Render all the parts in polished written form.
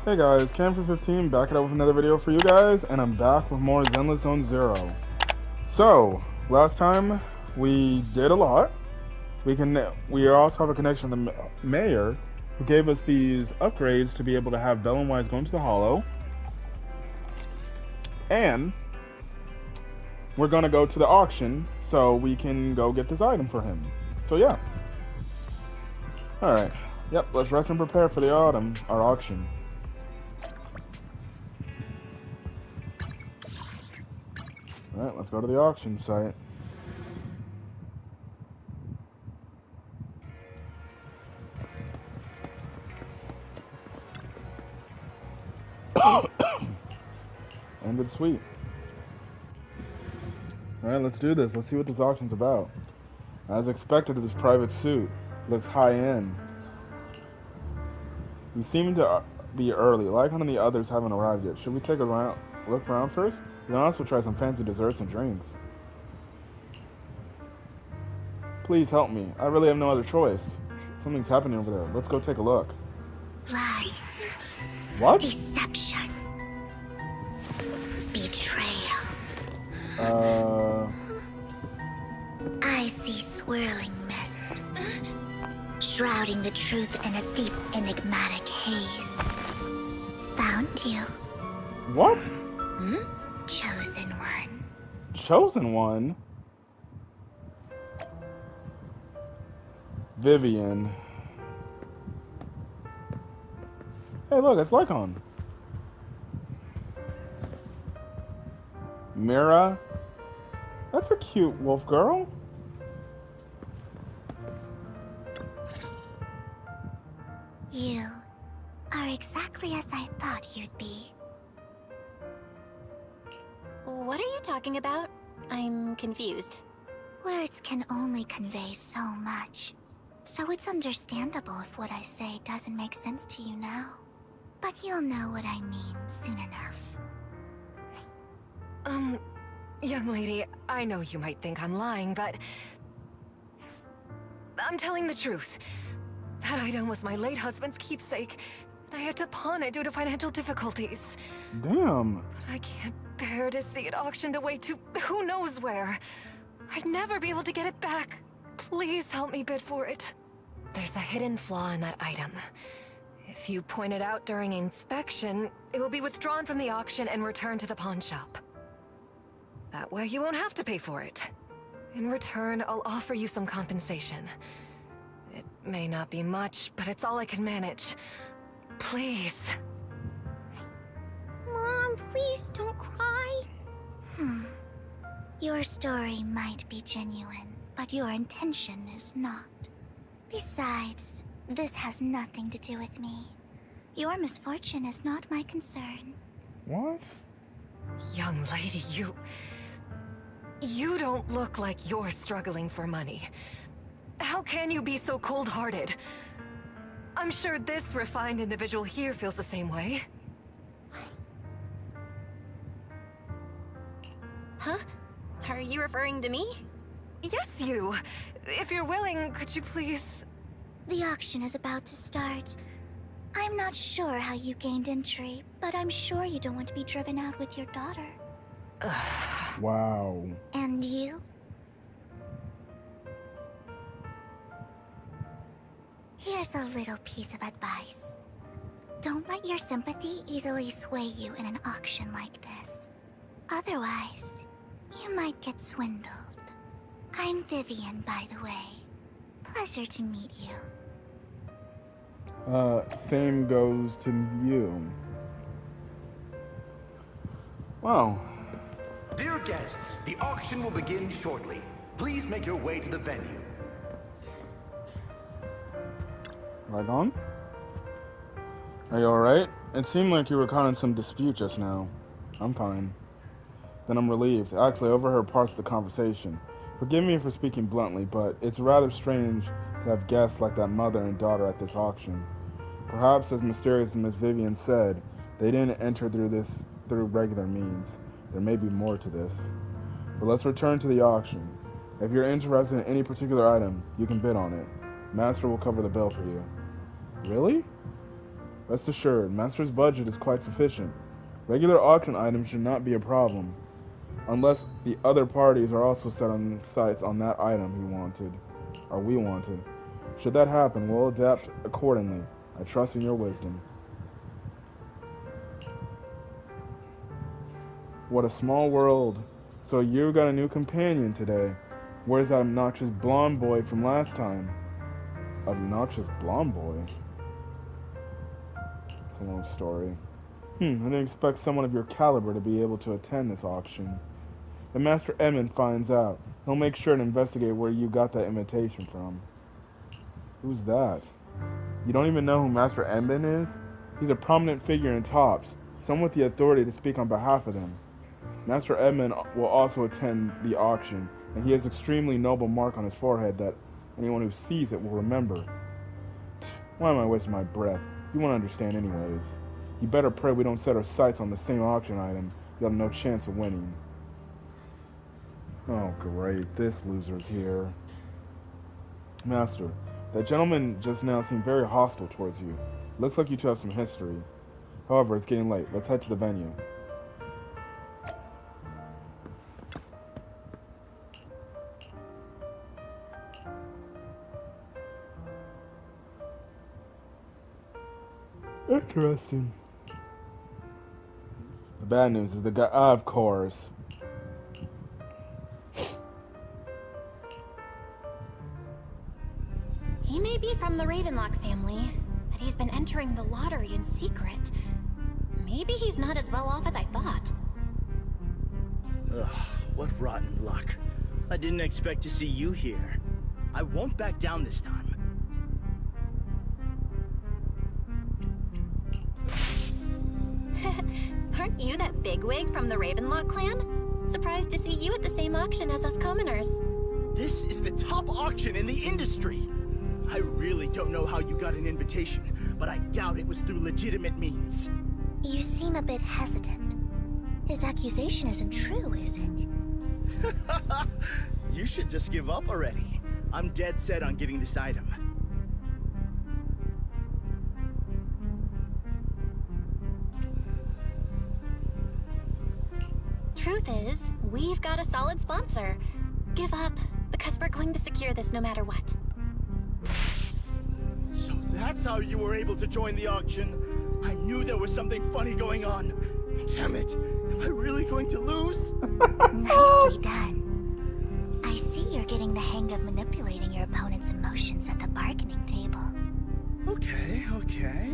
Hey guys, Cam for15 back it up with another video for you guys, and I'm back with more Zenless Zone Zero. So, last time we did a lot. We also have a connection to the mayor, who gave us these upgrades to be able to have Bell and Wise go into the Hollow. And we're gonna go to the auction so we can go get this item for him. So yeah. Alright. Yep, let's rest and prepare for the our auction. Alright, let's go to the auction site. Ended sweet. Alright, let's do this. Let's see what this auction's about. As expected, this private suit looks high-end. We seem to be early. Lycon and the others haven't arrived yet. Should we take a look around first? We can also try some fancy desserts and drinks. Please help me. I really have no other choice. Something's happening over there. Let's go take a look. Lies. What? Deception. Betrayal. I see swirling mist, shrouding the truth in a deep, enigmatic haze. Found you. What? Chosen one. Chosen one? Vivian. Hey, look, it's Lycon. Mira? That's a cute wolf girl. You are exactly as I thought you'd be. What are you talking about? I'm confused. Words can only convey so much, so it's understandable if what I say doesn't make sense to you now. But you'll know what I mean soon enough. Young lady, I know you might think I'm lying, but I'm telling the truth. That item was my late husband's keepsake, and I had to pawn it due to financial difficulties. Damn. But I can't bear to see it auctioned away to who knows where. I'd never be able to get it back. Please help me bid for it. There's a hidden flaw in that item. If you point it out during inspection, it will be withdrawn from the auction and returned to the pawn shop. That way you won't have to pay for it. In return, I'll offer you some compensation. It may not be much, but it's all I can manage. Please. Mom, please don't cry. Your story might be genuine, but your intention is not. Besides, this has nothing to do with me. Your misfortune is not my concern. What? Young lady, You don't look like you're struggling for money. How can you be so cold-hearted? I'm sure this refined individual here feels the same way. Huh? Are you referring to me? Yes, you! If you're willing, could you please... The auction is about to start. I'm not sure how you gained entry, but I'm sure you don't want to be driven out with your daughter. Wow. And you? Here's a little piece of advice. Don't let your sympathy easily sway you in an auction like this. Otherwise, you might get swindled. I'm Vivian, by the way. Pleasure to meet you. Same goes to you. Wow. Dear guests, the auction will begin shortly. Please make your way to the venue. Lycon? Are you alright? It seemed like you were caught in some dispute just now. I'm fine. Then I'm relieved. Actually, I overheard parts of the conversation. Forgive me for speaking bluntly, but it's rather strange to have guests like that mother and daughter at this auction. Perhaps, as mysterious as Miss Vivian said, they didn't enter through regular means. There may be more to this. But let's return to the auction. If you're interested in any particular item, you can bid on it. Master will cover the bill for you. Really? Rest assured, Master's budget is quite sufficient. Regular auction items should not be a problem, unless the other parties are also set on sights on that item we wanted. Should that happen, we'll adapt accordingly. I trust in your wisdom. What a small world. So you got a new companion today. Where's that obnoxious blonde boy from last time? Obnoxious blonde boy? It's a long story. I didn't expect someone of your caliber to be able to attend this auction. If Master Edmund finds out, he'll make sure to investigate where you got that invitation from. Who's that? You don't even know who Master Edmund is? He's a prominent figure in Tops, someone with the authority to speak on behalf of them. Master Edmund will also attend the auction, and he has an extremely noble mark on his forehead that anyone who sees it will remember. Why am I wasting my breath? You won't understand anyways. You better pray we don't set our sights on the same auction item. You'll have no chance of winning. Oh great, this loser's here. Master, that gentleman just now seemed very hostile towards you. Looks like you two have some history. However, it's getting late. Let's head to the venue. Interesting. The bad news is the guy, of course. He may be from the Ravenlock family, but he's been entering the lottery in secret. Maybe he's not as well off as I thought. Ugh, what rotten luck. I didn't expect to see you here. I won't back down this time. Aren't you that bigwig from the Ravenlock clan? Surprised to see you at the same auction as us commoners. This is the top auction in the industry. I really don't know how you got an invitation, but I doubt it was through legitimate means. You seem a bit hesitant. His accusation isn't true, is it? You should just give up already. I'm dead set on getting this item. Truth is, we've got a solid sponsor. Give up, because we're going to secure this no matter what. So that's how you were able to join the auction? I knew there was something funny going on. Damn it, am I really going to lose? Nicely done. I see you're getting the hang of manipulating your opponent's emotions at the bargaining table. Okay.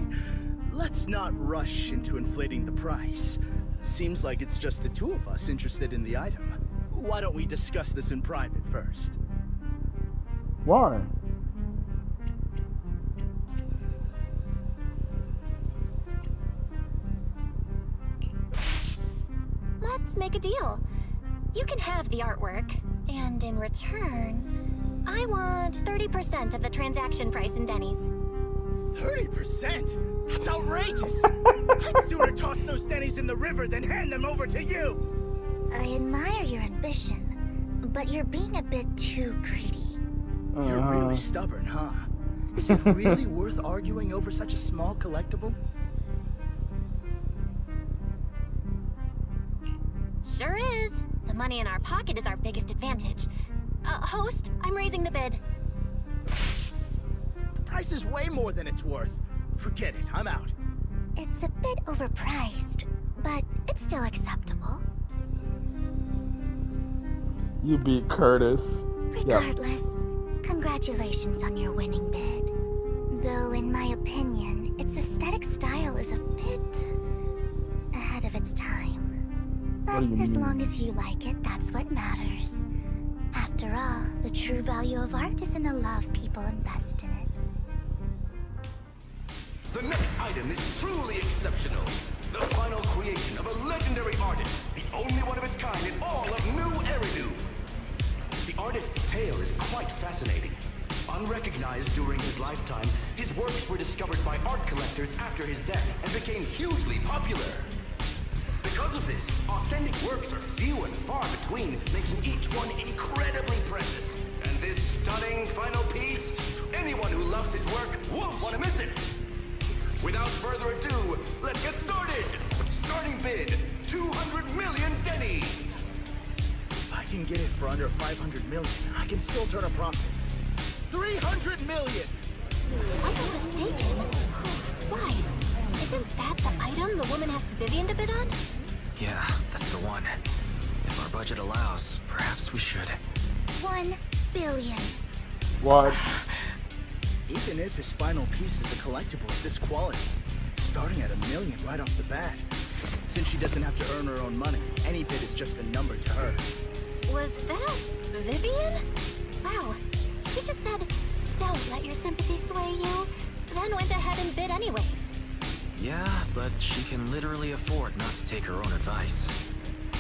Let's not rush into inflating the price. Seems like it's just the two of us interested in the item. Why don't we discuss this in private first? Why? Let's make a deal. You can have the artwork, and in return, I want 30% of the transaction price in Denny's. 30%? That's outrageous! I'd sooner toss those Denny's in the river than hand them over to you! I admire your ambition, but you're being a bit too greedy. You're really stubborn, huh? Is it really worth arguing over such a small collectible? Sure is. The money in our pocket is our biggest advantage. Host, I'm raising the bid. The price is way more than it's worth. Forget it, I'm out. It's a bit overpriced, but it's still acceptable. You beat Curtis. Regardless, congratulations on your winning bid. Though, in my opinion, its aesthetic style is a bit ahead of its time. But as long as you like it, that's what matters. After all, the true value of art is in the love people invest in it. The next item is truly exceptional. The final creation of a legendary artist, the only one of its kind in all of New Eridu. The artist's tale is quite fascinating. Unrecognized during his lifetime, his works were discovered by art collectors after his death and became hugely popular. Because of this, authentic works are few and far between, making each one incredibly precious. And this stunning final piece, anyone who loves his work won't want to miss it. Without further ado, let's get started! Starting bid, 200 million dennies! If I can get it for under 500 million, I can still turn a profit. 300 million! I got mistaken. Wise, isn't that the item the woman asked Vivian to bid on? Yeah, that's the one. If our budget allows, perhaps we should. 1 billion. What? Even if his final piece is a collectible of this quality, starting at $1 million right off the bat. Since she doesn't have to earn her own money, any bid is just a number to her. Was that Vivian? Wow, she just said, don't let your sympathy sway you, then went ahead and bid anyways. Yeah, but she can literally afford not to take her own advice.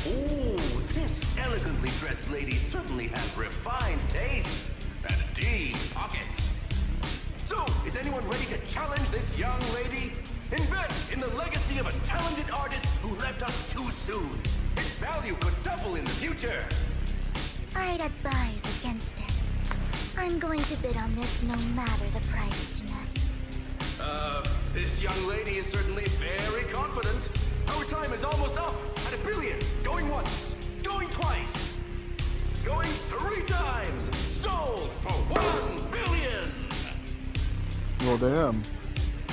Ooh, this elegantly dressed lady certainly has refined taste and deep pockets. So, is anyone ready to challenge this young lady? Invest in the legacy of a talented artist who left us too soon. Its value could double in the future. I'd advise against it. I'm going to bid on this no matter the price tonight. This young lady is certainly very confident. Our time is almost up at $1 billion. Going once, going twice, going 3 times. Sold for $1 billion. Well, damn.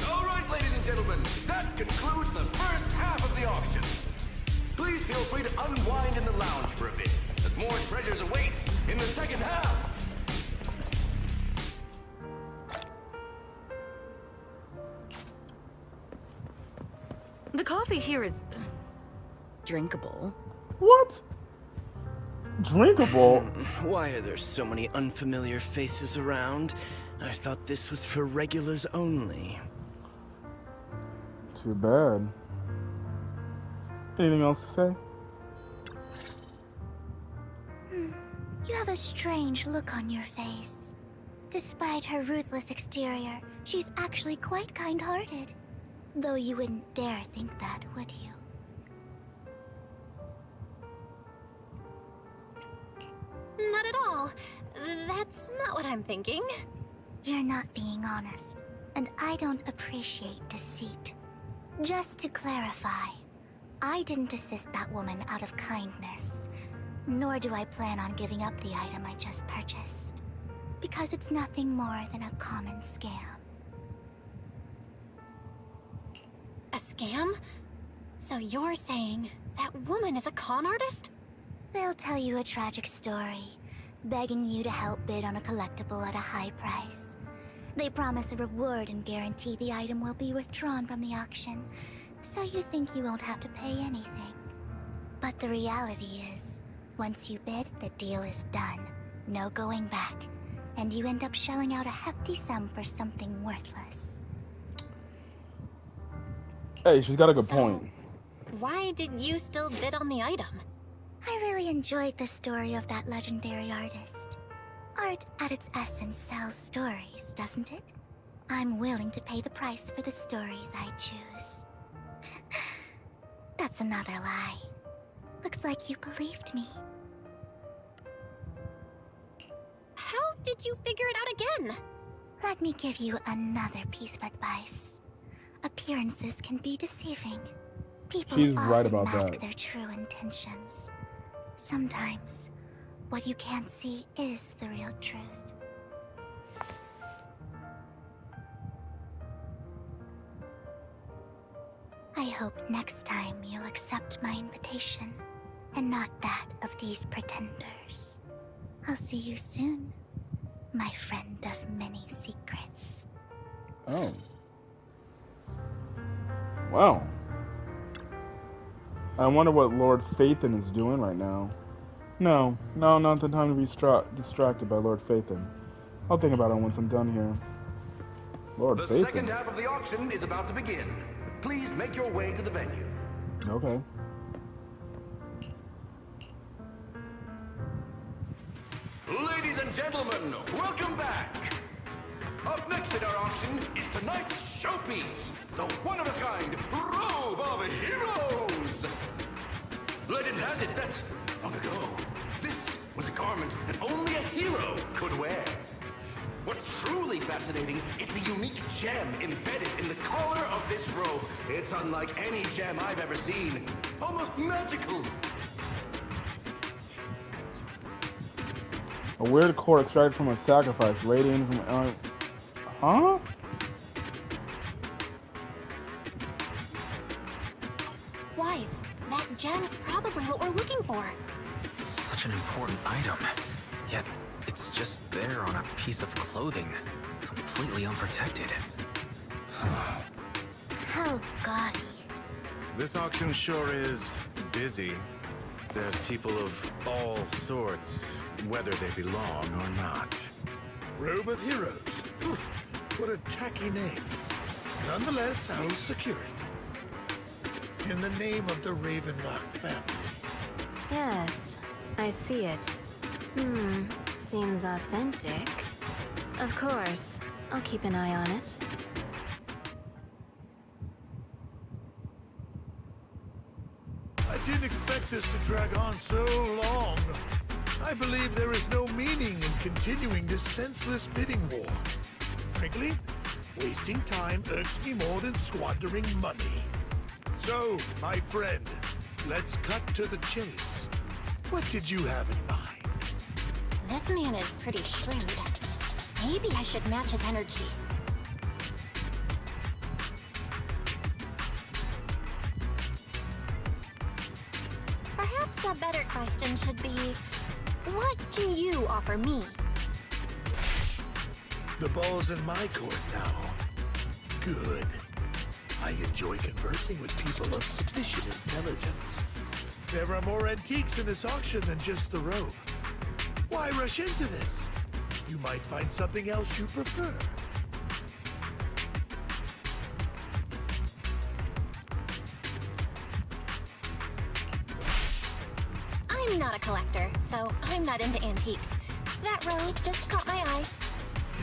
All right, ladies and gentlemen, that concludes the first half of the auction. Please feel free to unwind in the lounge for a bit, as more treasures await in the second half. The coffee here is drinkable. What? Drinkable? Why are there so many unfamiliar faces around? I thought this was for regulars only. Too bad. Anything else to say? You have a strange look on your face. Despite her ruthless exterior, she's actually quite kind-hearted. Though you wouldn't dare think that, would you? Not at all. That's not what I'm thinking. You're not being honest, and I don't appreciate deceit. Just to clarify, I didn't assist that woman out of kindness, nor do I plan on giving up the item I just purchased, because it's nothing more than a common scam. A scam? So you're saying that woman is a con artist? They'll tell you a tragic story, begging you to help bid on a collectible at a high price. They promise a reward and guarantee the item will be withdrawn from the auction, so you think you won't have to pay anything. But the reality is, once you bid, the deal is done. No going back. And you end up shelling out a hefty sum for something worthless. Hey, she's got a good So, point. Why didn't you still bid on the item? I really enjoyed the story of that legendary artist. Art, at its essence, sells stories, doesn't it? I'm willing to pay the price for the stories I choose. That's another lie. Looks like you believed me. How did you figure it out again? Let me give you another piece of advice. Appearances can be deceiving. People She's often right about mask that. their true intentions. Sometimes, what you can't see is the real truth. I hope next time you'll accept my invitation, and not that of these pretenders. I'll see you soon, my friend of many secrets. Oh. Wow. I wonder what Lord Phaethon is doing right now. No, not the time to be distracted by Lord Phaethon. I'll think about it once I'm done here. Lord The Phaethon. second half of the auction is about to begin. Please make your way to the venue. Okay. Ladies and gentlemen, welcome back! Up next in our auction is tonight's showpiece, the one-of-a-kind Robe of Heroes! Legend has it that, long ago, this was a garment that only a hero could wear. What's truly fascinating is the unique gem embedded in the collar of this robe. It's unlike any gem I've ever seen. Almost magical. A weird core extracted from a sacrifice, radiating from... huh? Wise, that gem's probably what we're looking for. Such an important item. Yet, it's just there on a piece of clothing. Completely unprotected. How gaudy. This auction sure is busy. There's people of all sorts, whether they belong or not. Robe of Heroes. What a tacky name. Nonetheless, I'll secure it. In the name of the Ravenlock family. Yes, I see it. Seems authentic. Of course, I'll keep an eye on it. I didn't expect this to drag on so long. I believe there is no meaning in continuing this senseless bidding war. Frankly, wasting time irks me more than squandering money. So, my friend, let's cut to the chase. What did you have in mind? This man is pretty shrewd. Maybe I should match his energy. Perhaps a better question should be, what can you offer me? The ball's in my court now. Good. I enjoy conversing with people of sufficient intelligence. There are more antiques in this auction than just the robe. Why rush into this? You might find something else you prefer. I'm not a collector, so I'm not into antiques. That robe just caught my eye.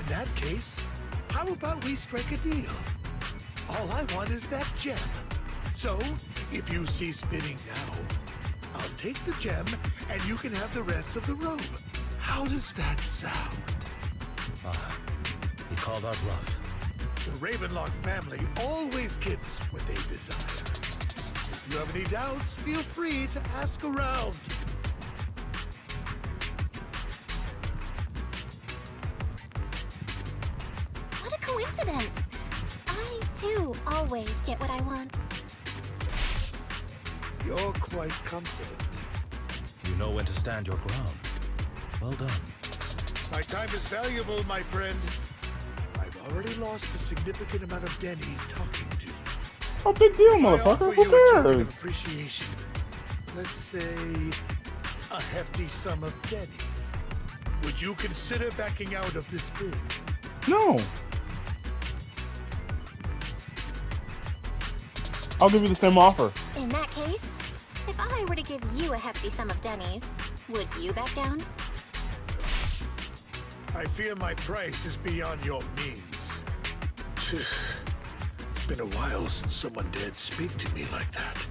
In that case, how about we strike a deal? All I want is that gem. So, if you cease bidding now, I'll take the gem and you can have the rest of the robe. How does that sound? He called our bluff. The Ravenlock family always gets what they desire. If you have any doubts, feel free to ask around. What a coincidence! I, too, always get what I want. You're quite confident. You know when to stand your ground. Well done. My time is valuable, my friend. I've already lost a significant amount of Denny's talking to you. Oh, big deal, If I motherfucker. offer Who you a token cares? of appreciation, let's say a hefty sum of Denny's, would you consider backing out of this bid? No. I'll give you the same offer. In that case, if I were to give you a hefty sum of Denny's, would you back down? I fear my price is beyond your means. It's been a while since someone dared speak to me like that.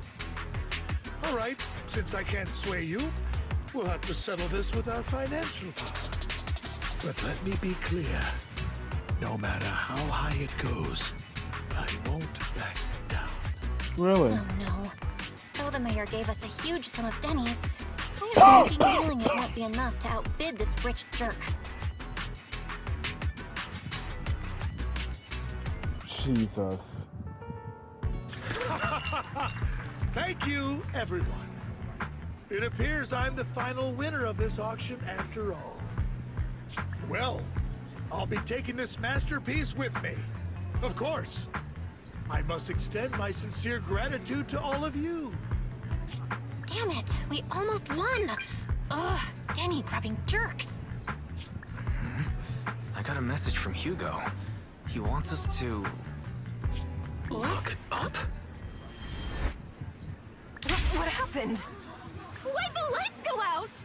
All right, since I can't sway you, we'll have to settle this with our financial power. But let me be clear. No matter how high it goes, I won't back down. Really? Oh no. Though the mayor gave us a huge sum of Denny's, I have a sneaking feeling it won't be enough to outbid this rich jerk. Jesus. Thank you, everyone. It appears I'm the final winner of this auction after all. Well, I'll be taking this masterpiece with me. Of course. I must extend my sincere gratitude to all of you. Damn it, we almost won! Ugh, Denny grabbing jerks. I got a message from Hugo. He wants us to... look up? What happened? Why'd the lights go out?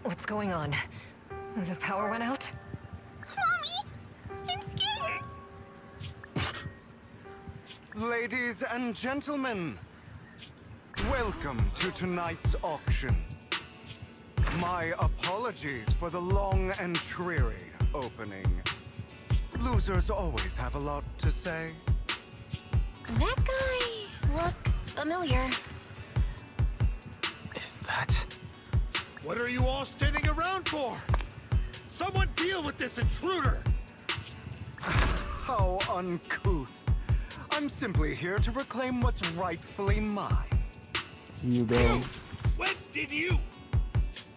What's going on? The power went out? Mommy, I'm scared. Ladies and gentlemen, welcome to tonight's auction. My apologies for the long and dreary opening. Losers always have a lot to say. That guy looks familiar. Is that... What are you all standing around for? Someone deal with this intruder! How uncouth. I'm simply here to reclaim what's rightfully mine. You go. When did you?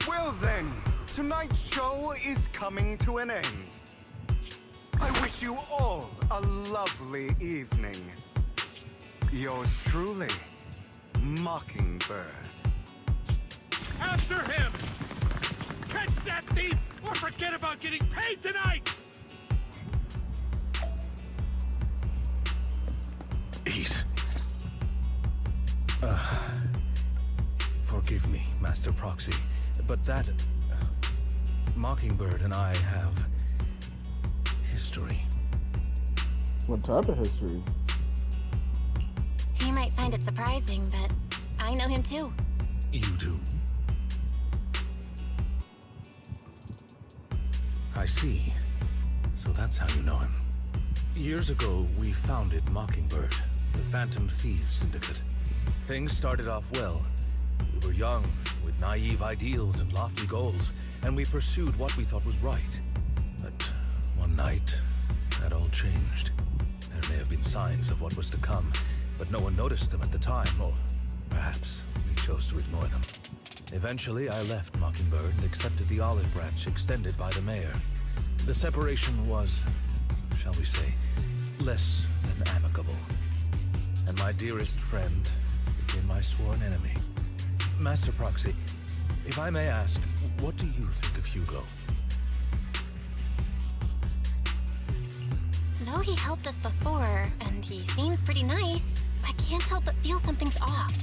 Well then, tonight's show is coming to an end. I wish you all a lovely evening. Yours truly, Mockingbird. After him! Catch that thief, or forget about getting paid tonight! Eat. Forgive me, Master Proxy, but that... Mockingbird and I have... history. What type of history? He might find it surprising, but I know him too. You do? I see. So that's how you know him. Years ago, we founded Mockingbird, the Phantom Thieves Syndicate. Things started off well. We were young, with naive ideals and lofty goals, and we pursued what we thought was right. But one night, that all changed. There may have been signs of what was to come, but no one noticed them at the time, or perhaps we chose to ignore them. Eventually, I left Mockingbird and accepted the olive branch extended by the mayor. The separation was, shall we say, less than amicable. And my dearest friend became my sworn enemy. Master Proxy, if I may ask, what do you think of Hugo? Though he helped us before, and he seems pretty nice, I can't help but feel something's off.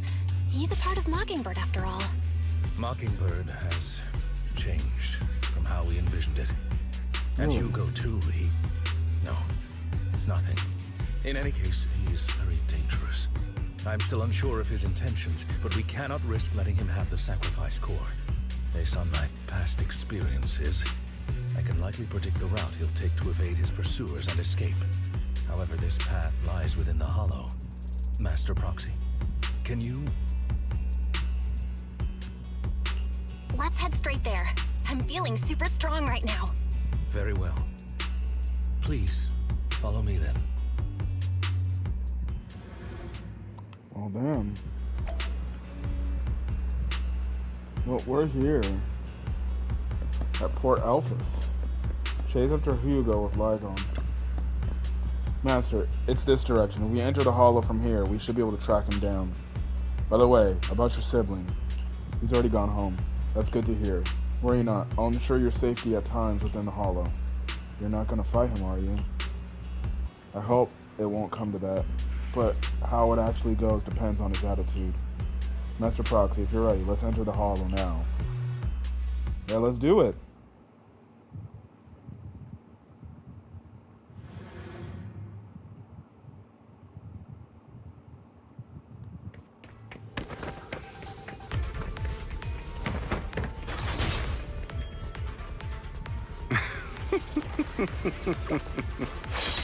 He's a part of Mockingbird after all. Mockingbird has changed from how we envisioned it. And Hugo too, No, it's nothing. In any case, he is very dangerous. I'm still unsure of his intentions, but we cannot risk letting him have the sacrifice core. Based on my past experiences, I can likely predict the route he'll take to evade his pursuers and escape. However, this path lies within the Hollow. Master Proxy, can you... Let's head straight there. I'm feeling super strong right now. Very well. Please, follow me then. Oh, damn. Well, we're here. At Port Alphas. Chase after Hugo with Lycon. Master, it's this direction. If we enter the hollow from here, we should be able to track him down. By the way, about your sibling. He's already gone home. That's good to hear. Worry not. I'll ensure your safety at times within the hollow. You're not gonna fight him, are you? I hope it won't come to that. But how it actually goes depends on his attitude. Master Proxy, if you're ready, let's enter the hollow now. Yeah, let's do it.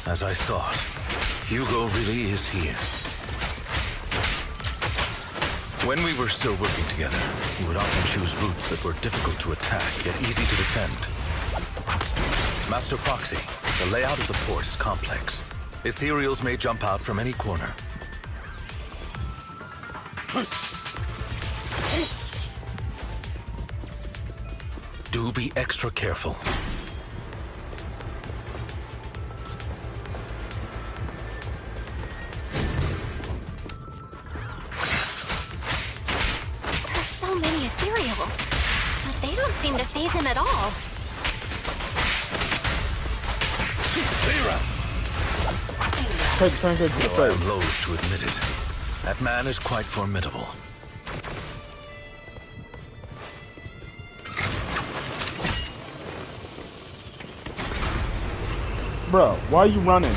As I thought, Hugo really is here. When we were still working together, we would often choose routes that were difficult to attack, yet easy to defend. Master Proxy, the layout of the port is complex. Ethereals may jump out from any corner. Do be extra careful. Seem to phase him at all. Though I'm loath to admit it, that man is quite formidable. Bro, why are you running?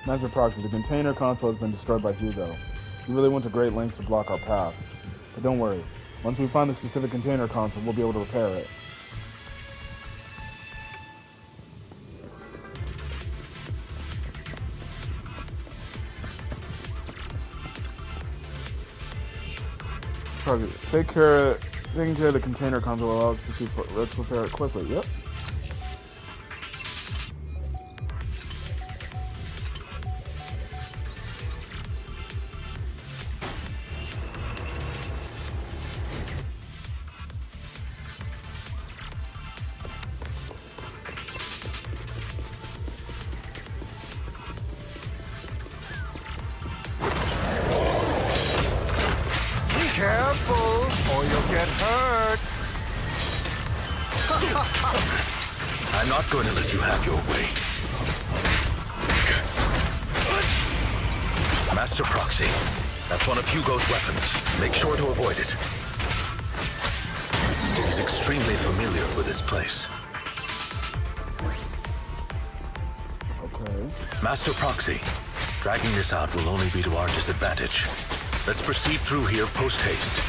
Master Proxy, the container console has been destroyed by Hugo. He really went to great lengths to block our path. But don't worry. Once we find the specific container console, we'll be able to repair it. Taking care of the container console will allow us to proceed. Let's repair it quickly. Yep. Careful, or you'll get hurt. I'm not going to let you have your way. Master Proxy, that's one of Hugo's weapons. Make sure to avoid it. He's extremely familiar with this place. Okay. Master Proxy, dragging this out will only be to our disadvantage. Let's proceed through here post-haste.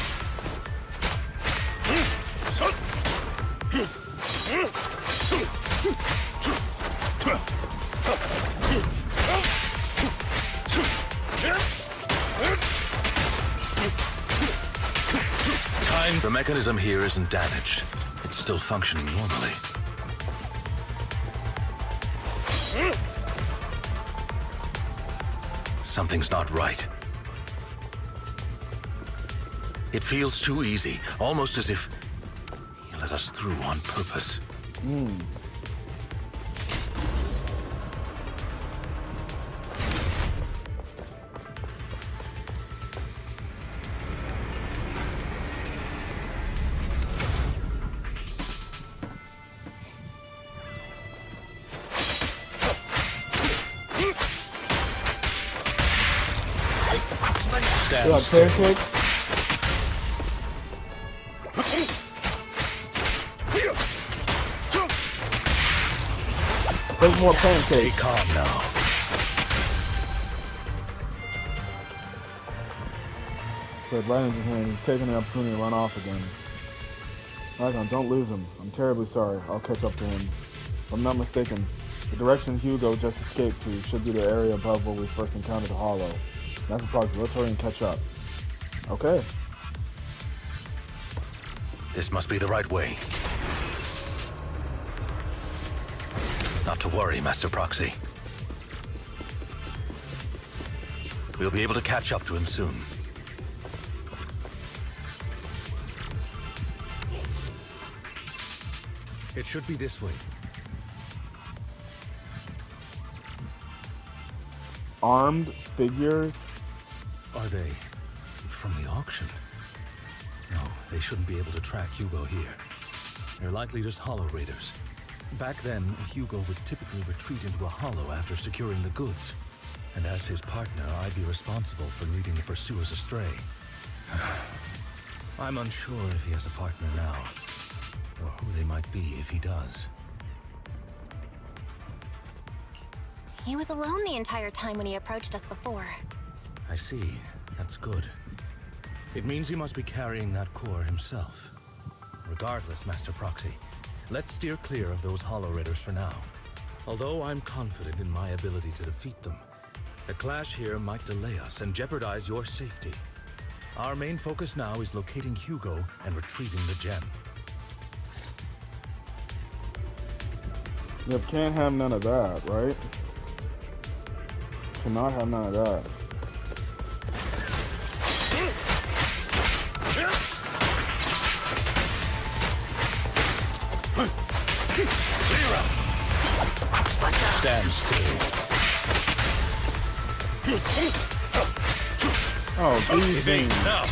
The mechanism here isn't damaged. It's still functioning normally. Something's not right. It feels too easy, almost as if he let us through on purpose. Stand still. There's more pancakes. Stay calm now. Said right in his hand. He's taking the opportunity to run off again. Lycon, don't lose him. I'm terribly sorry. I'll catch up to him. If I'm not mistaken, the direction Hugo just escaped to should be the area above where we first encountered the Hollow. That's approximately. Let's hurry and catch up. Okay. This must be the right way. Not to worry, Master Proxy. We'll be able to catch up to him soon. It should be this way. Armed figures? Are they from the auction? No, they shouldn't be able to track Hugo here. They're likely just Hollow Raiders. Back then, Hugo would typically retreat into a hollow after securing the goods. And as his partner, I'd be responsible for leading the pursuers astray. I'm unsure if he has a partner now, or who they might be if he does. He was alone the entire time when he approached us before. I see. That's good. It means he must be carrying that core himself. Regardless, Master Proxy, let's steer clear of those Hollow Raiders for now. Although I'm confident in my ability to defeat them, a clash here might delay us and jeopardize your safety. Our main focus now is locating Hugo and retrieving the gem. Yep, can't have none of that, right? Cannot have none of that. Stand still. Oh, these things. Now.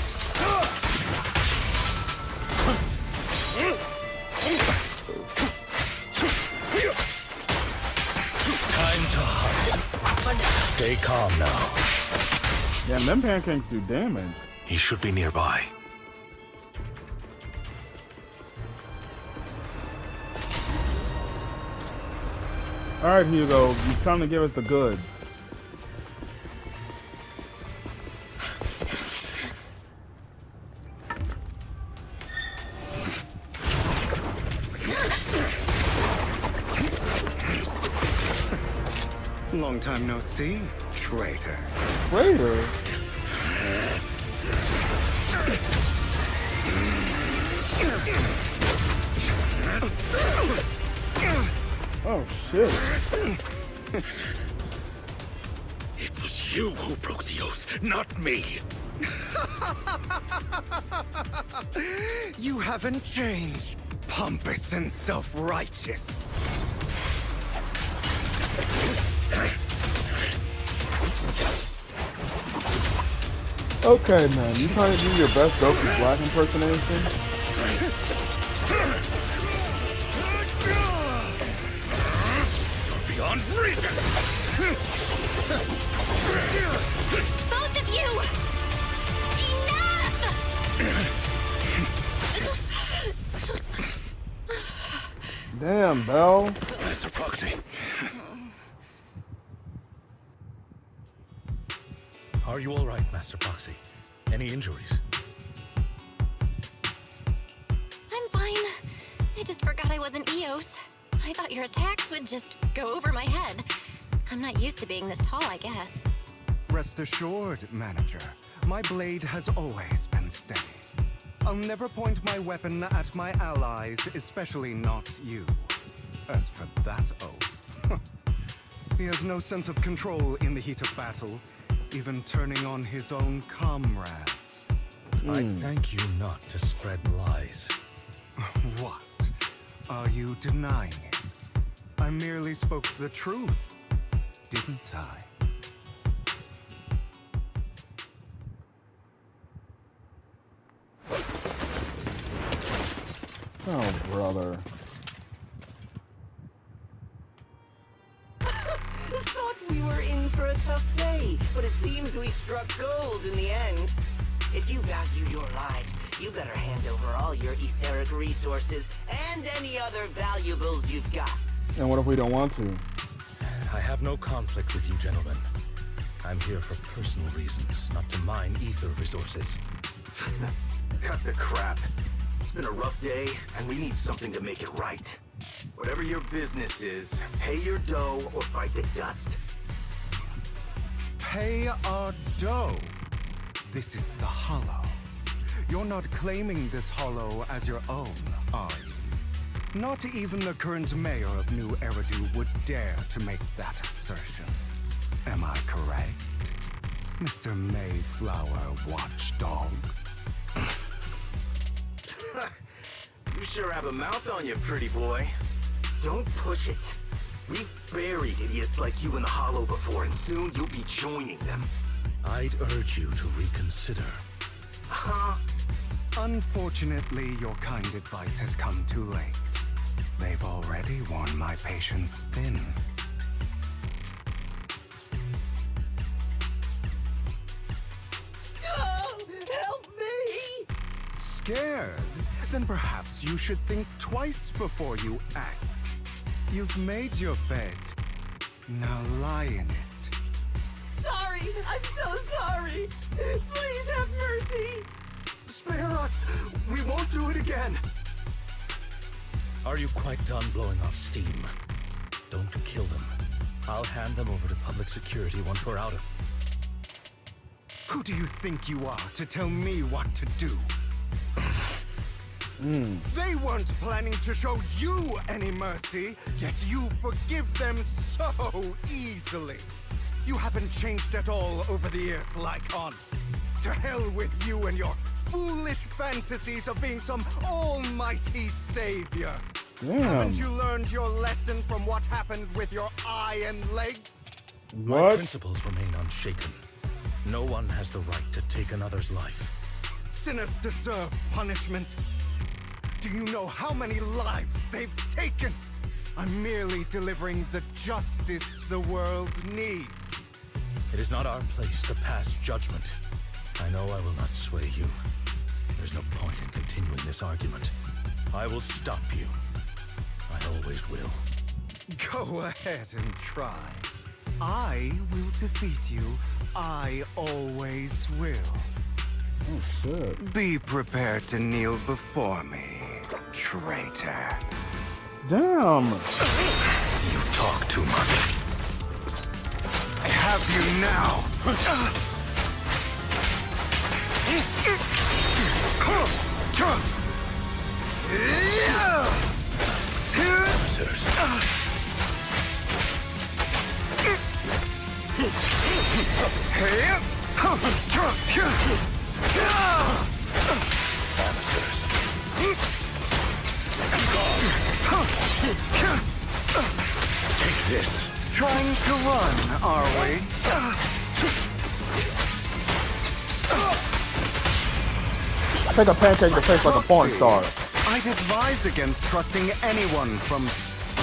Time to hunt. Stay calm now. Yeah, them pancakes do damage. He should be nearby. Alright, Hugo, it's time to give us the goods. Long time no see, traitor. Traitor? Oh shit. It was you who broke the oath, not me. You haven't changed, pompous and self-righteous. Okay, man. You trying to do your best Goku Black impersonation? You're beyond reason. Both of you! Enough! Damn, Belle. Master Proxy. Are you all right, Master Proxy? Any injuries? I'm fine. I just forgot I wasn't Eos. I thought your attacks would just go over my head. I'm not used to being this tall, I guess. Rest assured, Manager, my blade has always been steady. I'll never point my weapon at my allies, especially not you. As for that oath, he has no sense of control in the heat of battle, even turning on his own comrades. I thank you not to spread lies. What? Are you denying it? I merely spoke the truth, didn't I? Oh, brother. Thought we were in for a tough day, but it seems we struck gold in the end. If you value your lives, you better hand over all your etheric resources and any other valuables you've got. And what if we don't want to? I have no conflict with you, gentlemen. I'm here for personal reasons, not to mine ether resources. Cut the crap. It's been a rough day, and we need something to make it right. Whatever your business is, pay your dough or bite the dust. Pay our dough. This is the Hollow. You're not claiming this Hollow as your own, are you? Not even the current mayor of New Eridu would dare to make that assertion. Am I correct, Mr. Mayflower Watchdog? You sure have a mouth on you, pretty boy. Don't push it. We've buried idiots like you in the Hollow before, and soon you'll be joining them. I'd urge you to reconsider. Huh? Unfortunately, your kind advice has come too late. They've already worn my patience thin. Oh, help me! Scared? Then perhaps you should think twice before you act. You've made your bed. Now lie in it. Sorry, I'm so sorry. Please have mercy. Spare us! We won't do it again! Are you quite done blowing off steam? Don't kill them. I'll hand them over to public security once we're out of... Who do you think you are to tell me what to do? They weren't planning to show you any mercy, yet you forgive them so easily. You haven't changed at all over the years, Lycon. To hell with you and your foolish fantasies of being some almighty savior. Damn. Haven't you learned your lesson from what happened with your eye and legs? My principles remain unshaken. No one has the right to take another's life. Sinners deserve punishment. Do you know how many lives they've taken? I'm merely delivering the justice the world needs. It is not our place to pass judgment. I know I will not sway you. There's no point in continuing this argument. I will stop you. I always will. Go ahead and try. I will defeat you. I always will. Oh, shit. Be prepared to kneel before me, traitor. Damn. You talk too much. have you now. Take this. Trying to run, are we? Take a pancake to face like a porn star. I'd advise against trusting anyone from...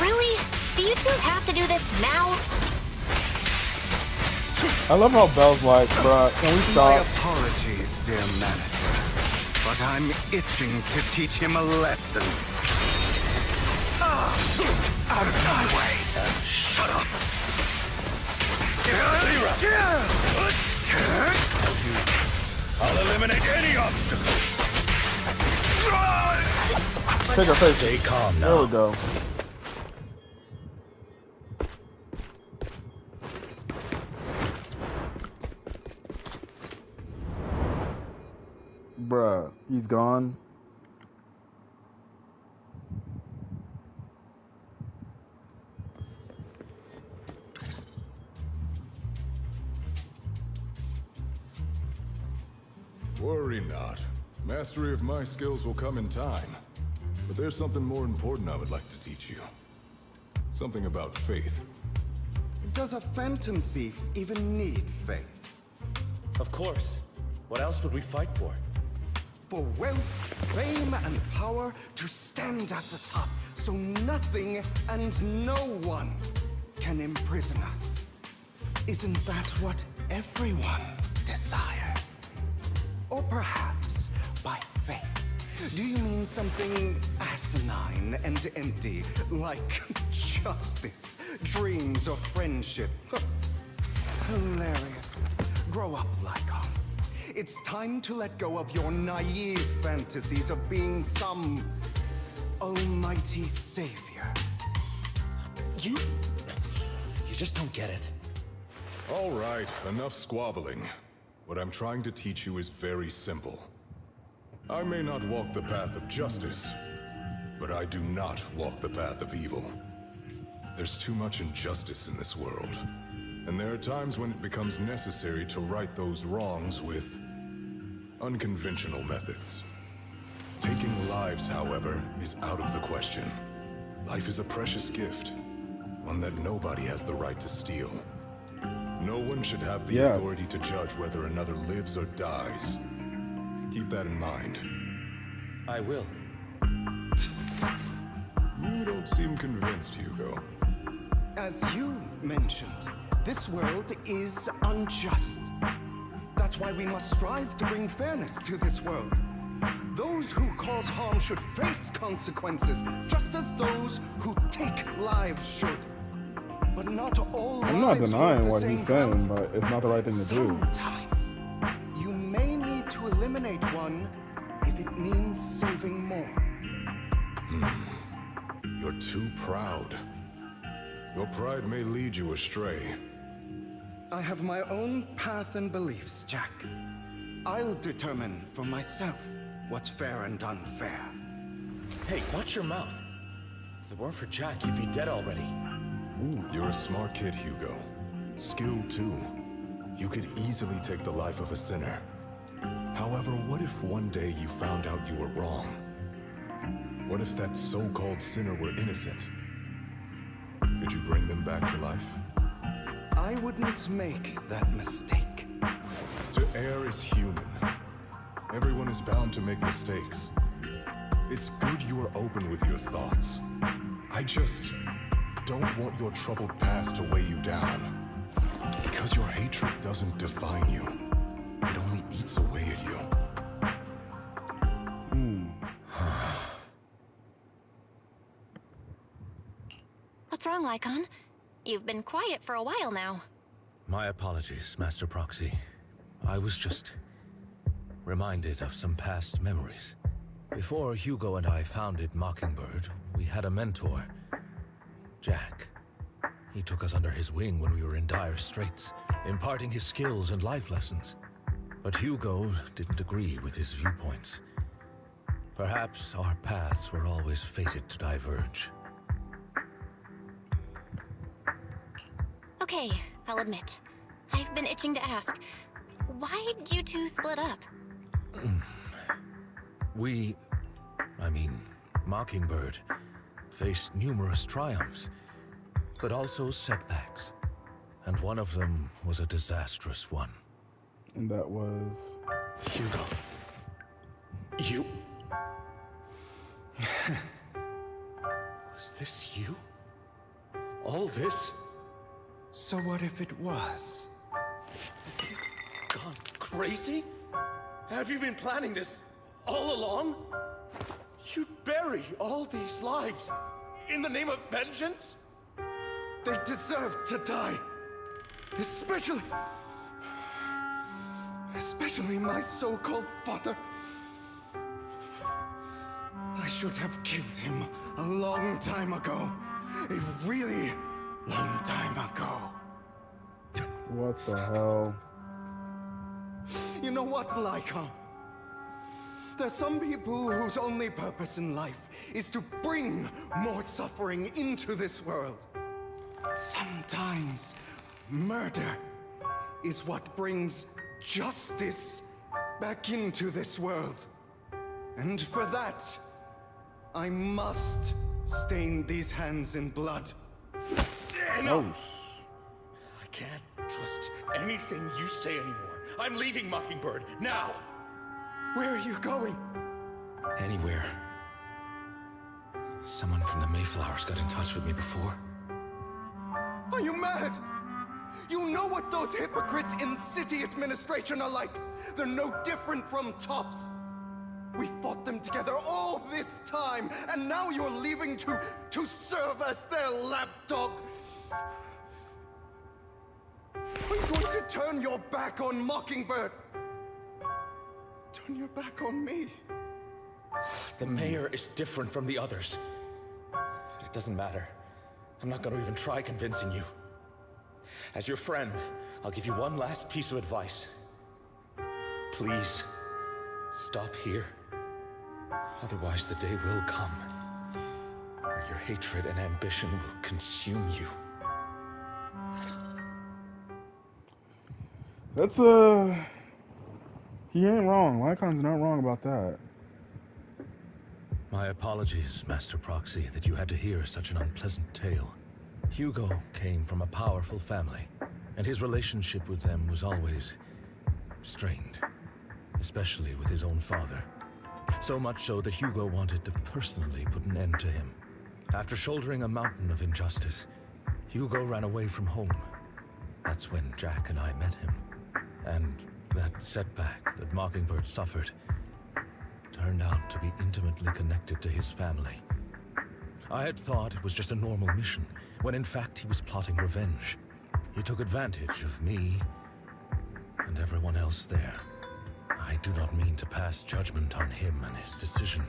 Really? Do you two have to do this now? I love how Belle's like, bruh, can we My stop? apologies, dear manager. But I'm itching to teach him a lesson. Out of my way. Shut up. I'll eliminate any obstacle. Take her face. Stay calm now. There we go. Bruh, he's gone. Worry not. Mastery of my skills will come in time. But there's something more important I would like to teach you. Something about faith. Does a phantom thief even need faith? Of course. What else would we fight for? For wealth, fame, and power to stand at the top, so nothing and no one can imprison us. Isn't that what everyone desires? Or perhaps, by faith, do you mean something asinine and empty, like justice, dreams, or friendship? Hilarious. Grow up, Lycon. It's time to let go of your naive fantasies of being some almighty savior. You just don't get it. All right, enough squabbling. What I'm trying to teach you is very simple. I may not walk the path of justice, but I do not walk the path of evil. There's too much injustice in this world, and there are times when it becomes necessary to right those wrongs with unconventional methods. Taking lives, however, is out of the question. Life is a precious gift, one that nobody has the right to steal. No one should have the authority to judge whether another lives or dies. Keep that in mind. I will. You don't seem convinced, Hugo. As you mentioned, this world is unjust. That's why we must strive to bring fairness to this world. Those who cause harm should face consequences, just as those who take lives should. But not all I'm not lives denying hold the what same he's saying, value. but it's not the right thing to do. Sometimes, you may need to eliminate one if it means saving more. You're too proud. Your pride may lead you astray. I have my own path and beliefs, Jack. I'll determine for myself what's fair and unfair. Hey, watch your mouth. If it weren't for Jack, you'd be dead already. You're a smart kid, Hugo. Skilled too. You could easily take the life of a sinner. However, what if one day you found out you were wrong? What if that so-called sinner were innocent? Could you bring them back to life? I wouldn't make that mistake. To err is human. Everyone is bound to make mistakes. It's good you are open with your thoughts. I just don't want your troubled past to weigh you down. Because your hatred doesn't define you. It only eats away at you. What's wrong, Lycon? You've been quiet for a while now. My apologies, Master Proxy. I was just reminded of some past memories. Before Hugo and I founded Mockingbird, we had a mentor, Jack. He took us under his wing when we were in dire straits, imparting his skills and life lessons. But Hugo didn't agree with his viewpoints. Perhaps our paths were always fated to diverge. Okay, I'll admit. I've been itching to ask. Why'd you two split up? Mockingbird, faced numerous triumphs, but also setbacks. And one of them was a disastrous one. And that was... Hugo. You... Was this you? All this? So what if it was? Have you gone crazy? Have you been planning this all along? You'd bury all these lives in the name of vengeance? They deserve to die. Especially my so-called father. I should have killed him a long time ago. A really long time ago. What the hell? You know what, Lycon? There's some people whose only purpose in life is to bring more suffering into this world. Sometimes murder is what brings justice back into this world. And for that, I must stain these hands in blood. Enough! I can't trust anything you say anymore. I'm leaving Mockingbird, now! Where are you going? Anywhere. Someone from the Mayflowers got in touch with me before. Are you mad? You know what those hypocrites in city administration are like. They're no different from tops. We fought them together all this time, and now you're leaving to serve as their lapdog. Are you going to turn your back on Mockingbird? Turn your back on me? The mayor is different from the others. But it doesn't matter. I'm not going to even try convincing you. As your friend, I'll give you one last piece of advice. Please, stop here. Otherwise, the day will come where your hatred and ambition will consume you. That's, he ain't wrong. Lycon's not wrong about that. My apologies, Master Proxy, that you had to hear such an unpleasant tale. Hugo came from a powerful family, and his relationship with them was always strained, especially with his own father. So much so that Hugo wanted to personally put an end to him. After shouldering a mountain of injustice, Hugo ran away from home. That's when Jack and I met him. And that setback that Mockingbird suffered turned out to be intimately connected to his family. I had thought it was just a normal mission, when in fact he was plotting revenge. He took advantage of me and everyone else there. I do not mean to pass judgment on him and his decision,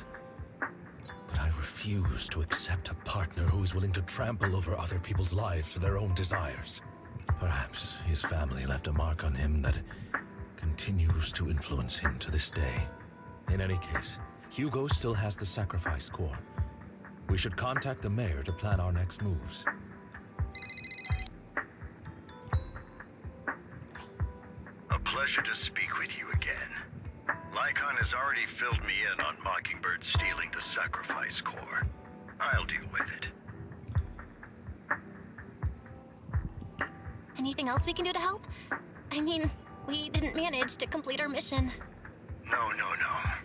but I refuse to accept a partner who is willing to trample over other people's lives for their own desires. Perhaps his family left a mark on him that continues to influence him to this day. In any case, Hugo still has the sacrifice core. We should contact the mayor to plan our next moves. A pleasure to speak with you again. Lycon has already filled me in on Mockingbird stealing the sacrifice core. I'll deal with it. Anything else we can do to help? I mean, we didn't manage to complete our mission. No.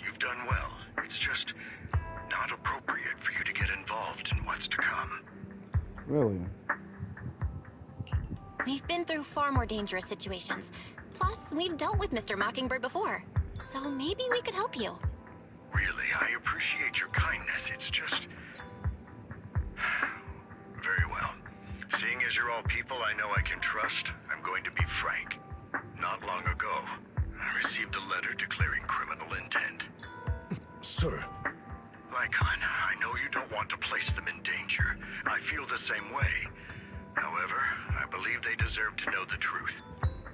You've done well. It's just not appropriate for you to get involved in what's to come. Really? We've been through far more dangerous situations. Plus, we've dealt with Mr. Mockingbird before. So maybe we could help you. Really, I appreciate your kindness. It's just... Very well. Seeing as you're all people I know I can trust, I'm going to be frank. Not long ago, I received a letter declaring criminal intent. Sir. Lycon, I know you don't want to place them in danger. I feel the same way. However, I believe they deserve to know the truth.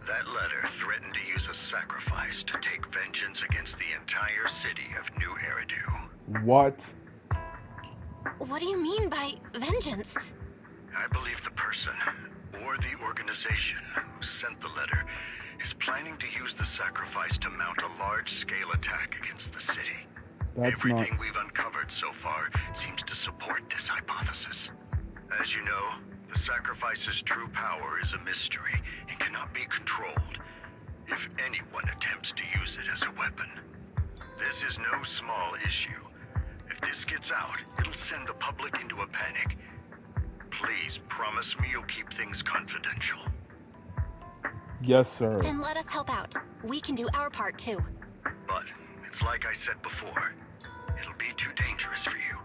That letter threatened to use a sacrifice to take vengeance against the entire city of New Eridu. What? What do you mean by vengeance? I believe the person, or the organization, who sent the letter is planning to use the sacrifice to mount a large-scale attack against the city. Everything we've uncovered so far seems to support this hypothesis. As you know, the sacrifice's true power is a mystery and cannot be controlled if anyone attempts to use it as a weapon. This is no small issue. If this gets out, it'll send the public into a panic. Please promise me you'll keep things confidential. Yes, sir. Then let us help out. We can do our part too. But it's like I said before, it'll be too dangerous for you.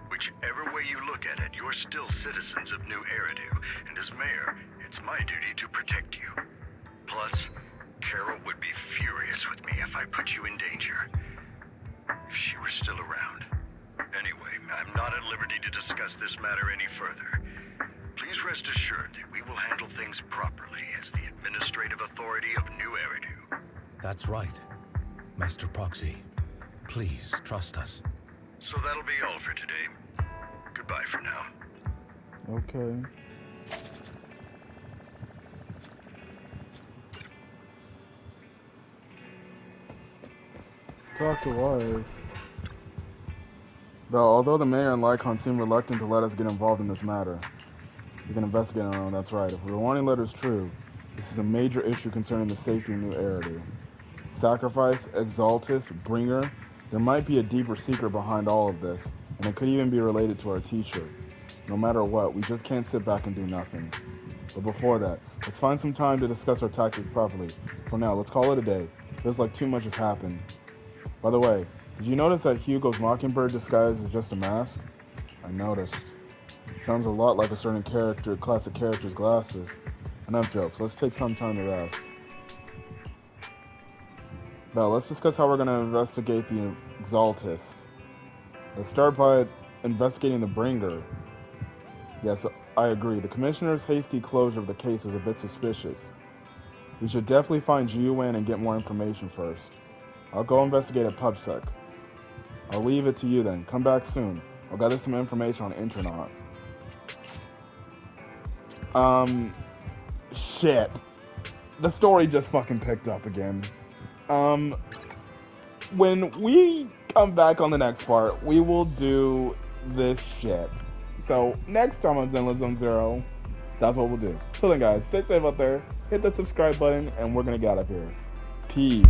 Whichever way you look at it, you're still citizens of New Eridu, and as mayor, it's my duty to protect you. Plus, Carol would be furious with me if I put you in danger. If she were still around. Anyway, I'm not at liberty to discuss this matter any further. Please rest assured that we will handle things properly as the administrative authority of New Eridu. That's right. Master Proxy, please trust us. So that'll be all for today. Goodbye for now. Okay. Dr. Wise. Though, although the mayor and Lycon seem reluctant to let us get involved in this matter, we can investigate on our own, that's right. If the warning letter is true, this is a major issue concerning the safety of New Eridu. Sacrifice, Exaltus, Bringer, there might be a deeper secret behind all of this, and it could even be related to our teacher. No matter what, we just can't sit back and do nothing. But before that, let's find some time to discuss our tactics properly. For now, let's call it a day. Feels like too much has happened. By the way, did you notice that Hugo's Mockingbird disguise is just a mask? I noticed. Sounds a lot like a certain character, classic character's glasses. Enough jokes, let's take some time to rest. Now, let's discuss how we're going to investigate the Exaltist. Let's start by investigating the Bringer. Yes, I agree. The Commissioner's hasty closure of the case is a bit suspicious. We should definitely find Jiuwen and get more information first. I'll go investigate at PubSec. I'll leave it to you then. Come back soon. I'll gather some information on Internet. Shit. The story just fucking picked up again. When we come back on the next part, we will do this shit. So, next time on Zenless Zone Zero, that's what we'll do. Till then, guys, stay safe out there. Hit that subscribe button, and we're gonna get out of here. Peace.